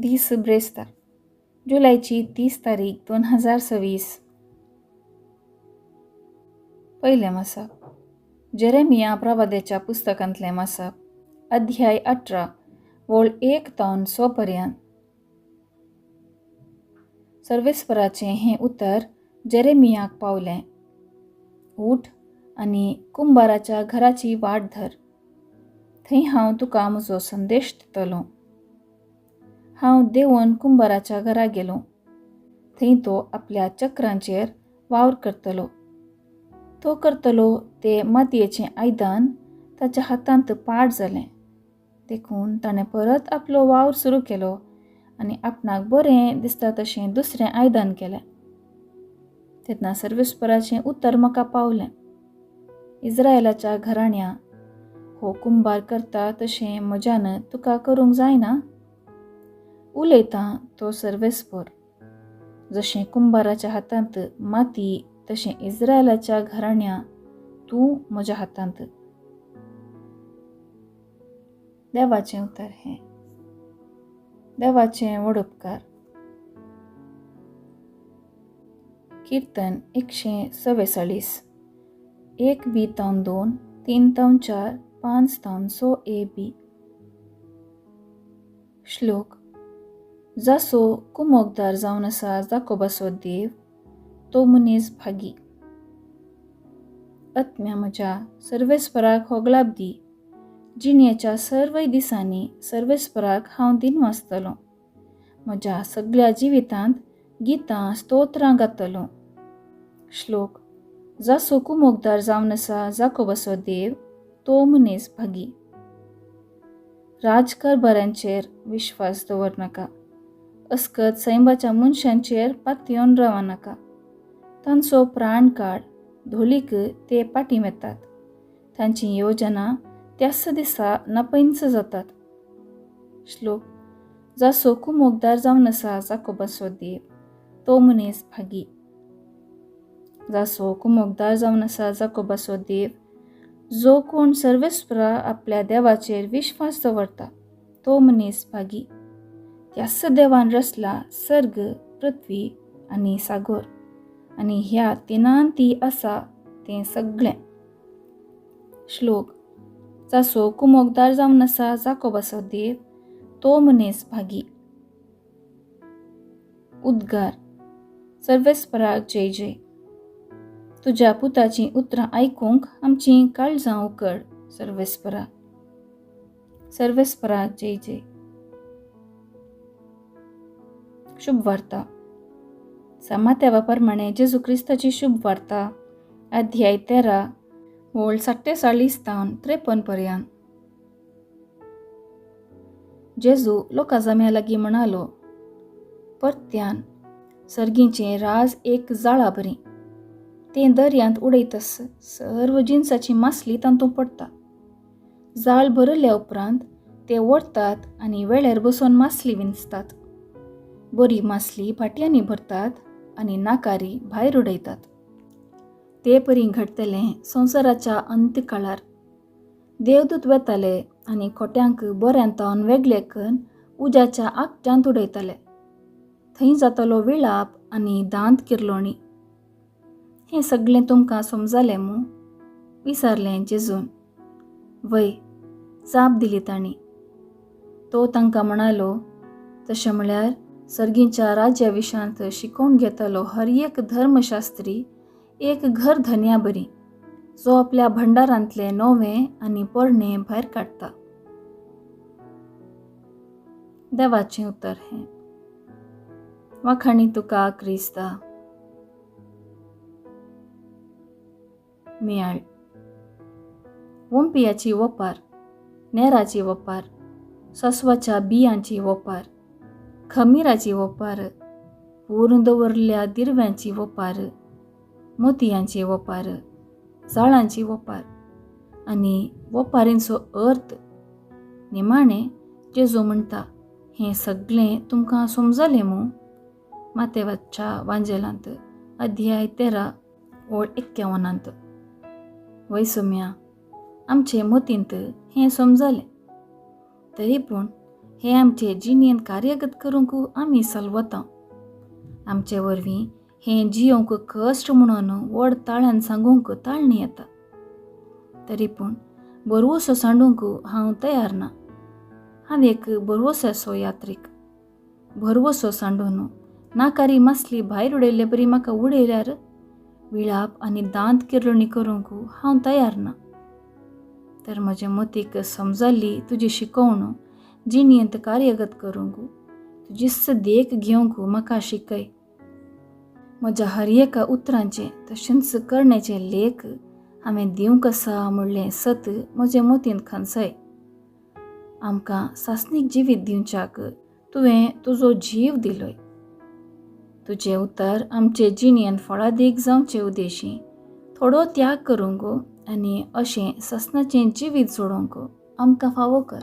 दीस ब्रेस्तार जुलैची 30 तारीख 2026. पहिले मासाप जेरेमिया प्रवाद्याच्या पुस्तकांतले मासाप अध्याय 18 वोळ 1 तावन 6 पर्यंत. सर्वेस्पराचें हें उतर जेरेमियाक पावलें. उठ आनी कुंभाराच्या घराची वाट धर. थंय हांव तुका म्हजो संदेश दितलों. हांव देंवन कुंभाराच्या घरा गेलों. थंय तो आपल्या चक्रांचेर वावर करतलो. तो करतलो तें मातयेचें आयदन ताच्या हातांत पाड जालें. देखून ताणें परत आपलो वावर सुरू केलो आनी आपणाक बरें दिसता तशें दुसरें आयदन केलें. तेन्ना सर्वेस्पराचें उतर म्हाका पावलें. इस्रायेलाच्या घराण्या, हो कुंभार करता तशें म्हज्यान तुका करूंक जायना? उलयता तो सर्वेस्पर. जशें कुंभाराच्या हातांत माती तशें इस्रायेलाच्या घराण्या तूं म्हज्या हातांत. देवाचें उतर हें. देवाचें व्हड उपकार. कीर्तन 144 1 तावन 2 3 तावन 4 5 तावन 6 A-B. श्लोक. जासो कुमोगदार जावन आसा जाकोबाचो देव, तो मनीस भागी. आत्म्या म्हज्या सर्वेस्पराक होगलाप दी. जिणेच्या सर्व दिसांनी सर्वेस्पराक हांव दिनवासतलों. म्हज्या सगळ्या जिवितांत गितां स्तोत्रां गातलों. श्लोक. जासो कुमोगदार जावन आसा जाकोबाचो देव, तो मनीस भागी. राजकारभाऱ्यांचेर विश्वास दवरनाका. अस्कत सैमाच्या मनशांचेर पातयेवन रावनाका. तांचो प्राण काड, धोलीक ते पाटी मेतात. तांची येवजना त्याच दिसा नापैंच जातात. श्लोक. जासो कुमोगदार जावन आसा जाकोबाचो देव, तो मनीस भागी. जासो कुमोगदार जावन आसा जाकोबाचो देव, जो कोण सर्वेस्परा आपल्या देवाचेर विश्वास दवरता, तो मनीस भागी. त्याच देवान रचला सर्ग, पृथ्वी आनी सागोर, आनी ह्या तिनान ती आसा तें सगळें. श्लोक. जासो कुमोगदार जावन आसा जाकोबाचो देव, तो मनीस भागी. उद्गार. सर्वेस्पराक जय जय. तुज्या पुताचीं उतरां आयकूंक आमचीं काळजां उकड सर्वेस्परा. सर्वेस्पराक जय जय. शुभ वार्ता. समातेवा प्रमाणे जेजू क्रिस्ताची शुभ वार्ता अध्याय 13 वोळ 47 तावन 53 पर्यंत. जेजू लोकां जम्या लागीं म्हणालो, परत्यान सर्गीचें राज एक जाळा बरी. तें दर्यांत उडयतस सर्व जिन्साची मासली तातूंत पडटा. जाळ भरल्या उपरांत ते ओडतात आनी वेळेर बसून मासली विंचतात. बरी मासली फाटयांनी भरतात आनी नाकारी भायर उडयतात. ते परी घडतलें संवसाराच्या अंत्यकाळार. देवदूत वेताले आनी खोट्यांक बऱ्यांतावन वेगळे करून उज्याच्या आगट्यांत उडयताले. थंय जातलो विळाप आनी दांत किर्लोणी. हें सगळें तुमकां समजलें मू? विचारलें जेजून. वय, जाप दिली तांणी. तो तांकां म्हणालो, तशें म्हळ्यार सर्गीच्या राज्या विशांत शिकोवन घेतलो हर एक धर्मशास्त्री एक घर धन्या बरी, जो आपल्या भंडारांतलें नवें आनी पोरणें भायर काडटा. देवाचें उतर हें. वाखाणी तुका क्रिस्ता. मियाळ. वंपियाची वोपार, नेराची वोपार, सस्वाच्या बियांची वोपार, खमीराची वोपार, पुरून दवरल्या दिरव्यांची वोपार, मोतयांची वोपार, जाळांची वोपार आनी वोपारींचो अर्थ. निमाणें जेजू म्हणटा, हें सगळें तुमकां समजलें मू? मातेवाच्या वांजेलांत अध्याय 13 वोळ 51. वय सोम्या, आमचे मतींत हें समजलें. तरी पूण हे आमचे जिणेन कार्यगत करूंक आमी सलवतां. आमचे वरवीं हें जियोंक कश्ट म्हणून व्हड ताळ्यान सांगूंक ताळणी येता. तरी पूण बरवसो सांडूंक हांव तयार ना. हांव एक बरवसाचो यात्रीक. भरवसो सांडून नाकारी मासली भायर उडयले बरी म्हाका उडयल्यार विळाप आनी दांत किर्लणी करूंक हांव तयार ना. तर म्हजे मतीक समजल्ली तुजी शिकवण जिणेंत कार्यगत करूंक तुजी देख घेवंक म्हाका शिकय. म्हज्या हर एका उतरांचे तशेंच करण्याचे लेख हांवें दिवंक आसा म्हणलें सत म्हजे मतीन खंचय. आमकां सासणीक जिवीत दिवच्याक तुवें तुजो जीव दिलोय. तुजें उतर आमचे जिणेन फळादीक जावचे उद्देशीं थोडो त्याग करूंक आनी अशें ससनाचें जिवीत जोडूंक आमकां फावो कर.